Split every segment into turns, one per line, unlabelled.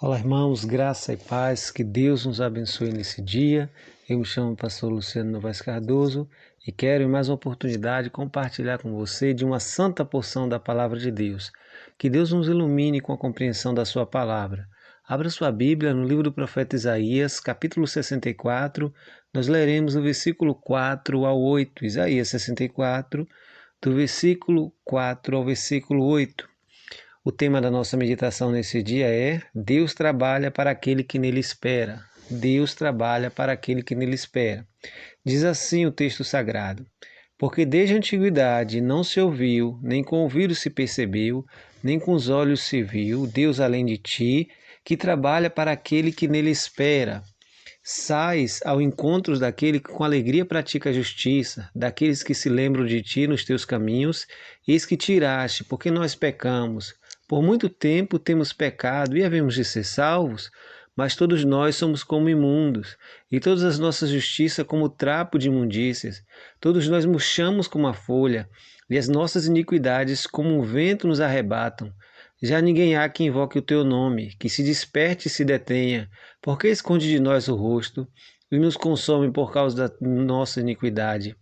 Olá, irmãos, graça e paz, que Deus nos abençoe nesse dia. Eu me chamo pastor Luciano Novaes Cardoso e quero, em mais uma oportunidade, compartilhar com você de uma santa porção da palavra de Deus. Que Deus nos ilumine com a compreensão da sua palavra. Abra sua Bíblia no livro do profeta Isaías, capítulo 64, nós leremos o versículo 4 ao 8. Isaías 64, do versículo 4 ao versículo 8. O tema da nossa meditação nesse dia é: Deus trabalha para aquele que nele espera. Deus trabalha para aquele que nele espera. Diz assim o texto sagrado: Porque desde a antiguidade não se ouviu, nem com o ouvido se percebeu, nem com os olhos se viu, Deus além de ti, que trabalha para aquele que nele espera. Sais ao encontro daquele que com alegria pratica a justiça, daqueles que se lembram de ti nos teus caminhos, eis que tiraste, porque nós pecamos. Por muito tempo temos pecado e havemos de ser salvos, mas todos nós somos como imundos, e todas as nossas justiças como trapo de imundícias. Todos nós murchamos como a folha, e as nossas iniquidades como um vento nos arrebatam. Já ninguém há que invoque o teu nome, que se desperte e se detenha, porque esconde de nós o rosto e nos consome por causa da nossa iniquidade.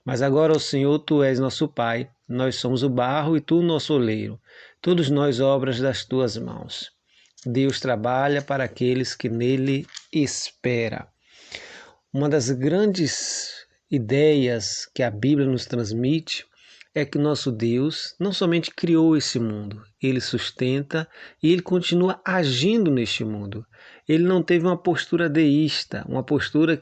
Mas agora, ó Senhor, Tu és nosso Pai, nós somos o barro e Tu o nosso oleiro, todos nós obras das Tuas mãos. Deus trabalha para aqueles que nele espera. Uma das grandes ideias que a Bíblia nos transmite é que nosso Deus não somente criou esse mundo, Ele sustenta e Ele continua agindo neste mundo. Ele não teve uma postura deísta, uma postura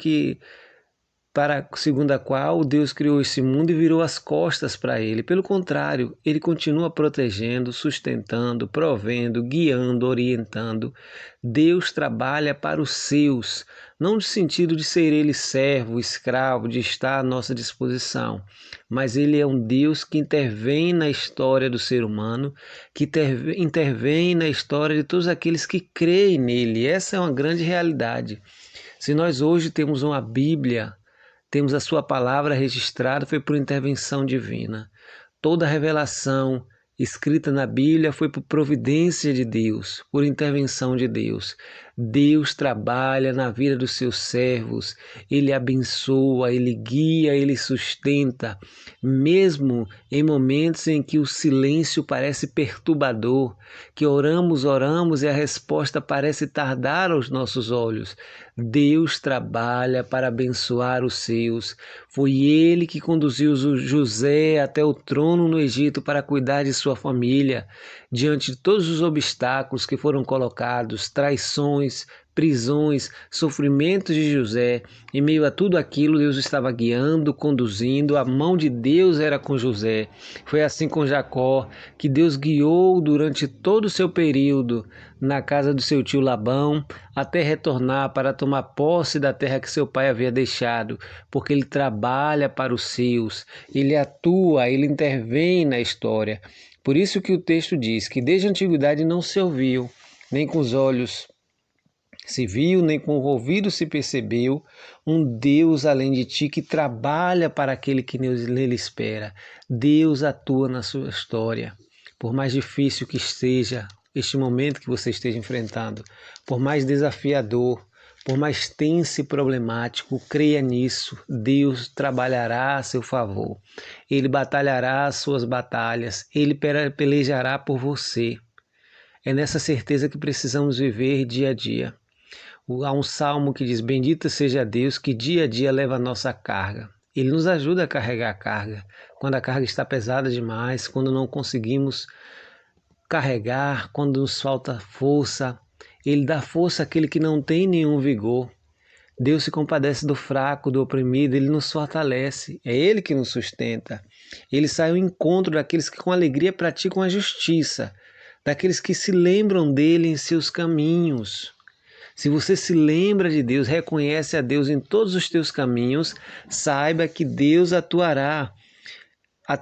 segundo a qual Deus criou esse mundo e virou as costas para ele. Pelo contrário, ele continua protegendo, sustentando, provendo, guiando, orientando. Deus trabalha para os seus, não no sentido de ser ele servo, escravo, de estar à nossa disposição, mas ele é um Deus que intervém na história do ser humano, que intervém na história de todos aqueles que creem nele. Essa é uma grande realidade. Se nós hoje temos uma Bíblia, temos a sua palavra registrada, foi por intervenção divina. Toda a revelação escrita na Bíblia foi por providência de Deus, por intervenção de Deus. Deus trabalha na vida dos seus servos, Ele abençoa, Ele guia, Ele sustenta, mesmo em momentos em que o silêncio parece perturbador, que oramos e a resposta parece tardar aos nossos olhos. Deus trabalha para abençoar os seus. Foi Ele que conduziu José até o trono no Egito para cuidar de sua família, diante de todos os obstáculos que foram colocados, traições, prisões, sofrimentos de José. Em meio a tudo aquilo, Deus estava guiando, conduzindo, a mão de Deus era com José. Foi assim com Jacó, que Deus guiou durante todo o seu período na casa do seu tio Labão, até retornar para tomar posse da terra que seu pai havia deixado, porque ele trabalha para os seus, ele atua, ele intervém na história. Por isso que o texto diz que desde a antiguidade não se ouviu, nem com os olhos se viu, nem com o ouvido se percebeu, um Deus além de ti que trabalha para aquele que nele espera. Deus atua na sua história. Por mais difícil que seja este momento que você esteja enfrentando, por mais desafiador, por mais tenso e problemático, creia nisso. Deus trabalhará a seu favor. Ele batalhará as suas batalhas. Ele pelejará por você. É nessa certeza que precisamos viver dia a dia. Há um salmo que diz: Bendito seja Deus que dia a dia leva a nossa carga. Ele nos ajuda a carregar a carga. Quando a carga está pesada demais, quando não conseguimos carregar, quando nos falta força, Ele dá força àquele que não tem nenhum vigor. Deus se compadece do fraco, do oprimido, Ele nos fortalece. É Ele que nos sustenta. Ele sai ao encontro daqueles que com alegria praticam a justiça, daqueles que se lembram dEle em seus caminhos. Se você se lembra de Deus, reconhece a Deus em todos os teus caminhos, saiba que Deus atuará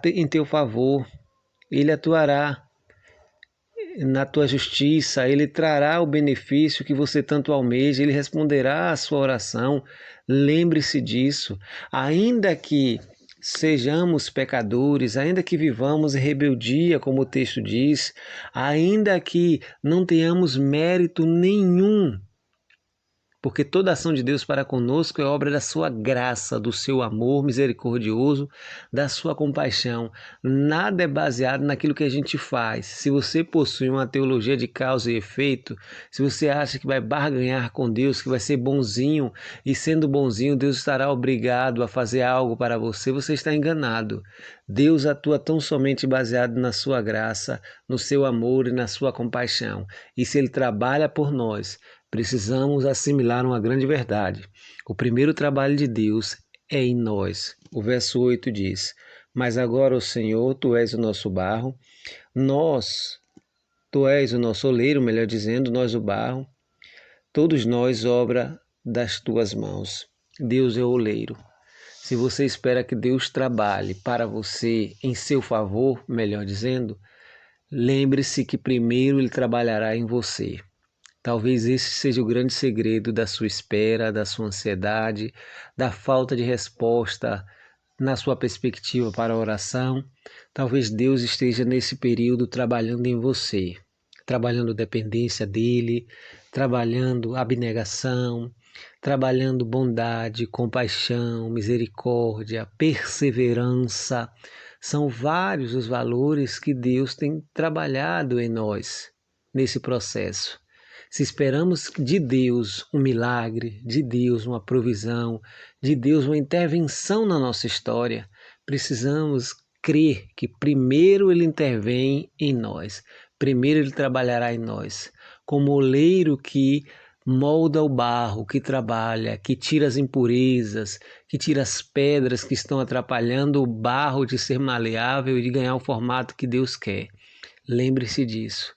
em teu favor. Ele atuará na tua justiça, Ele trará o benefício que você tanto almeja, Ele responderá à sua oração. Lembre-se disso. Ainda que sejamos pecadores, ainda que vivamos em rebeldia, como o texto diz, ainda que não tenhamos mérito nenhum, porque toda ação de Deus para conosco é obra da sua graça, do seu amor misericordioso, da sua compaixão. Nada é baseado naquilo que a gente faz. Se você possui uma teologia de causa e efeito, se você acha que vai barganhar com Deus, que vai ser bonzinho, e sendo bonzinho Deus estará obrigado a fazer algo para você, você está enganado. Deus atua tão somente baseado na sua graça, no seu amor e na sua compaixão. E se Ele trabalha por nós, precisamos assimilar uma grande verdade. O primeiro trabalho de Deus é em nós. O verso 8 diz: Mas agora, ó Senhor, Tu és o nosso barro, Tu és o nosso oleiro, melhor dizendo, nós o barro, todos nós obra das Tuas mãos. Deus é o oleiro. Se você espera que Deus trabalhe para você em seu favor, melhor dizendo, lembre-se que primeiro Ele trabalhará em você. Talvez esse seja o grande segredo da sua espera, da sua ansiedade, da falta de resposta na sua perspectiva para a oração. Talvez Deus esteja nesse período trabalhando em você, trabalhando dependência dEle, trabalhando abnegação, trabalhando bondade, compaixão, misericórdia, perseverança. São vários os valores que Deus tem trabalhado em nós nesse processo. Se esperamos de Deus um milagre, de Deus uma provisão, de Deus uma intervenção na nossa história, precisamos crer que primeiro Ele intervém em nós, primeiro Ele trabalhará em nós, como oleiro que molda o barro, que trabalha, que tira as impurezas, que tira as pedras que estão atrapalhando o barro de ser maleável e de ganhar o formato que Deus quer. Lembre-se disso.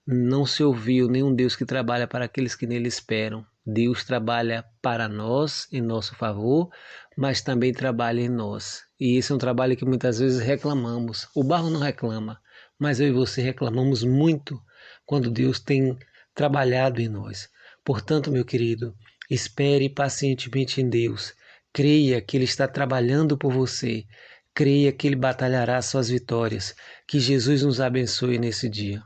Não se ouviu nenhum Deus que trabalha para aqueles que nele esperam. Deus trabalha para nós, em nosso favor, mas também trabalha em nós. E esse é um trabalho que muitas vezes reclamamos. O barro não reclama, mas eu e você reclamamos muito quando Deus tem trabalhado em nós. Portanto, meu querido, espere pacientemente em Deus. Creia que Ele está trabalhando por você. Creia que Ele batalhará suas vitórias. Que Jesus nos abençoe nesse dia.